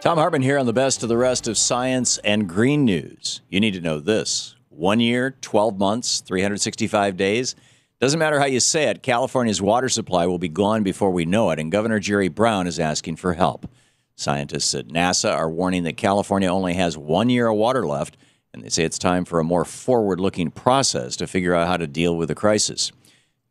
Thom Hartmann here on the best of the rest of science and green news. You need to know this. 1 year, 12 months, 365 days. Doesn't matter how you say it, California's water supply will be gone before we know it, and Governor Jerry Brown is asking for help. Scientists at NASA are warning that California only has 1 year of water left, and they say it's time for a more forward-looking process to figure out how to deal with the crisis.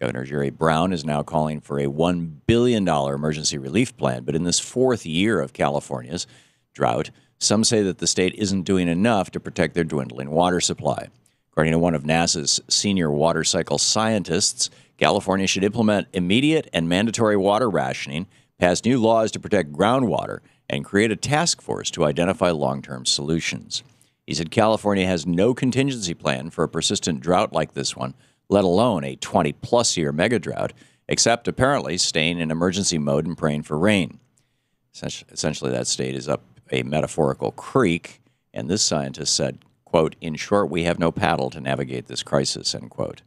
Governor Jerry Brown is now calling for a $1 billion emergency relief plan, but in this fourth year of California's drought, some say that the state isn't doing enough to protect their dwindling water supply. According to one of NASA's senior water cycle scientists, California should implement immediate and mandatory water rationing, pass new laws to protect groundwater, and create a task force to identify long-term solutions. He said California has no contingency plan for a persistent drought like this one, let alone a 20-plus year mega drought, except apparently staying in emergency mode and praying for rain. Essentially, that state is up a metaphorical creek, and this scientist said, quote, "In short, we have no paddle to navigate this crisis," end quote.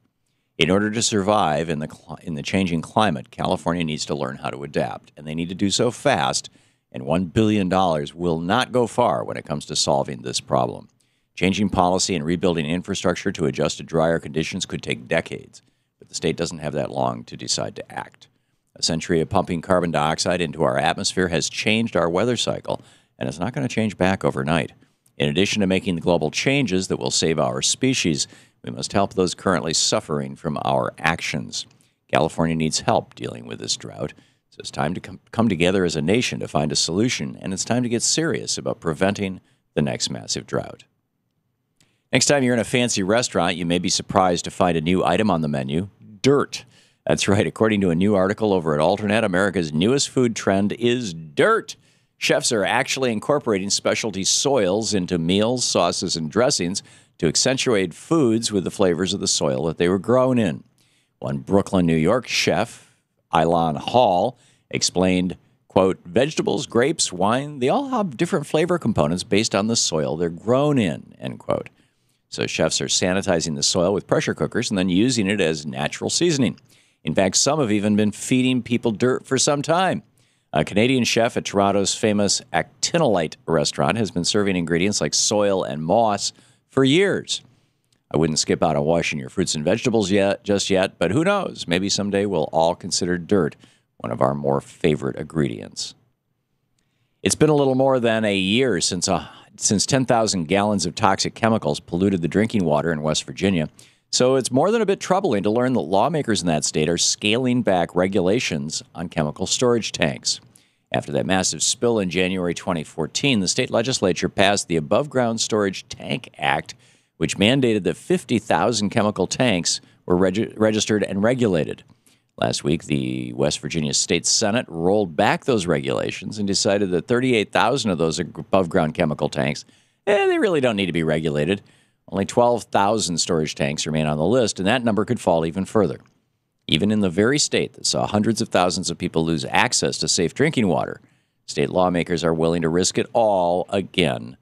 In order to survive in the changing climate, California needs to learn how to adapt, and they need to do so fast, and $1 billion will not go far when it comes to solving this problem. Changing policy and rebuilding infrastructure to adjust to drier conditions could take decades, but the state doesn't have that long to decide to act. A century of pumping carbon dioxide into our atmosphere has changed our weather cycle, and it's not going to change back overnight. In addition to making the global changes that will save our species, we must help those currently suffering from our actions. California needs help dealing with this drought, so it's time to come together as a nation to find a solution, and it's time to get serious about preventing the next massive drought. Next time you're in a fancy restaurant, you may be surprised to find a new item on the menu, dirt. That's right. According to a new article over at Alternet, America's newest food trend is dirt. Chefs are actually incorporating specialty soils into meals, sauces, and dressings to accentuate foods with the flavors of the soil that they were grown in. One Brooklyn, New York chef, Ilan Hall, explained, quote, "Vegetables, grapes, wine, they all have different flavor components based on the soil they're grown in," end quote. So chefs are sanitizing the soil with pressure cookers and then using it as natural seasoning. In fact, some have even been feeding people dirt for some time. A Canadian chef at Toronto's famous Actinolite restaurant has been serving ingredients like soil and moss for years. I wouldn't skip out on washing your fruits and vegetables just yet, but who knows? Maybe someday we'll all consider dirt one of our more favorite ingredients. It's been a little more than a year since 10,000 gallons of toxic chemicals polluted the drinking water in West Virginia. So it's more than a bit troubling to learn that lawmakers in that state are scaling back regulations on chemical storage tanks. After that massive spill in January 2014, the state legislature passed the Above Ground Storage Tank Act, which mandated that 50,000 chemical tanks were registered and regulated. Last week, the West Virginia State Senate rolled back those regulations and decided that 38,000 of those above-ground chemical tanks, they really don't need to be regulated. Only 12,000 storage tanks remain on the list, and that number could fall even further. Even in the very state that saw hundreds of thousands of people lose access to safe drinking water, state lawmakers are willing to risk it all again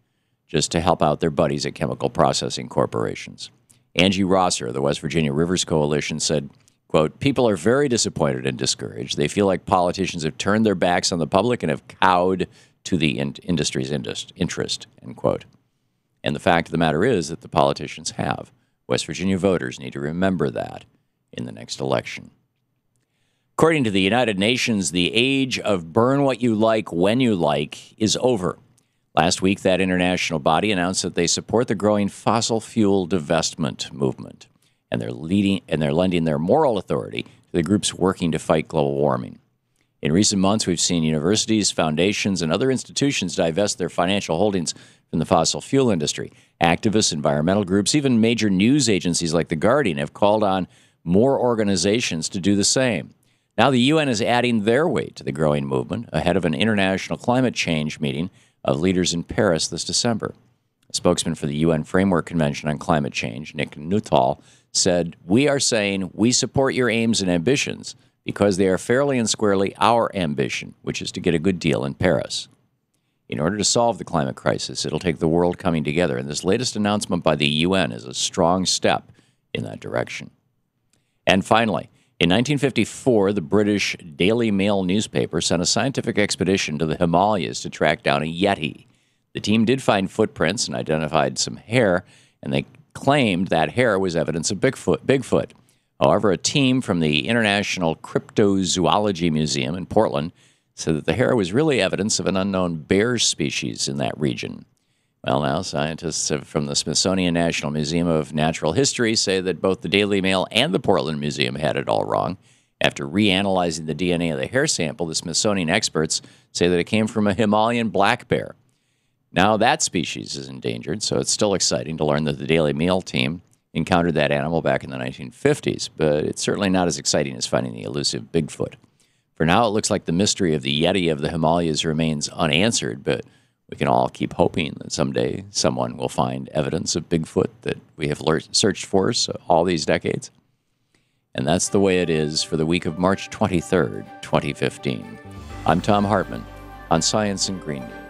just to help out their buddies at chemical processing corporations. Angie Rosser of the West Virginia Rivers Coalition said, quote, "People are very disappointed and discouraged. They feel like politicians have turned their backs on the public and have cowed to the industry's interest," end quote. And the fact of the matter is that the politicians have. West Virginia voters need to remember that in the next election. According to the United Nations, the age of burn what you like when you like is over. Last week, that international body announced that they support the growing fossil fuel divestment movement, and they're lending their moral authority to the groups working to fight global warming. In recent months, we've seen universities, foundations, and other institutions divest their financial holdings from the fossil fuel industry. Activists, environmental groups, even major news agencies like The Guardian have called on more organizations to do the same. Now the UN is adding their weight to the growing movement ahead of an international climate change meeting of leaders in Paris this December. A spokesman for the UN Framework Convention on Climate Change, Nick Nuttall, said, "We are saying we support your aims and ambitions because they are fairly and squarely our ambition, which is to get a good deal in Paris." In order to solve the climate crisis, it'll take the world coming together, and this latest announcement by the UN is a strong step in that direction. And finally, In 1954, the British Daily Mail newspaper sent a scientific expedition to the Himalayas to track down a Yeti. The team did find footprints and identified some hair, and they claimed that hair was evidence of Bigfoot. However, a team from the International Cryptozoology Museum in Portland said that the hair was really evidence of an unknown bear species in that region. Well, now scientists from the Smithsonian National Museum of Natural History say that both the Daily Mail and the Portland Museum had it all wrong. After reanalyzing the DNA of the hair sample, the Smithsonian experts say that it came from a Himalayan black bear. Now that species is endangered, so it's still exciting to learn that the Daily Mail team encountered that animal back in the 1950s, but it's certainly not as exciting as finding the elusive Bigfoot. For now, it looks like the mystery of the Yeti of the Himalayas remains unanswered, but we can all keep hoping that someday someone will find evidence of Bigfoot that we have searched for all these decades. And that's the way it is for the week of March 23rd, 2015. I'm Thom Hartmann on Science and Green News.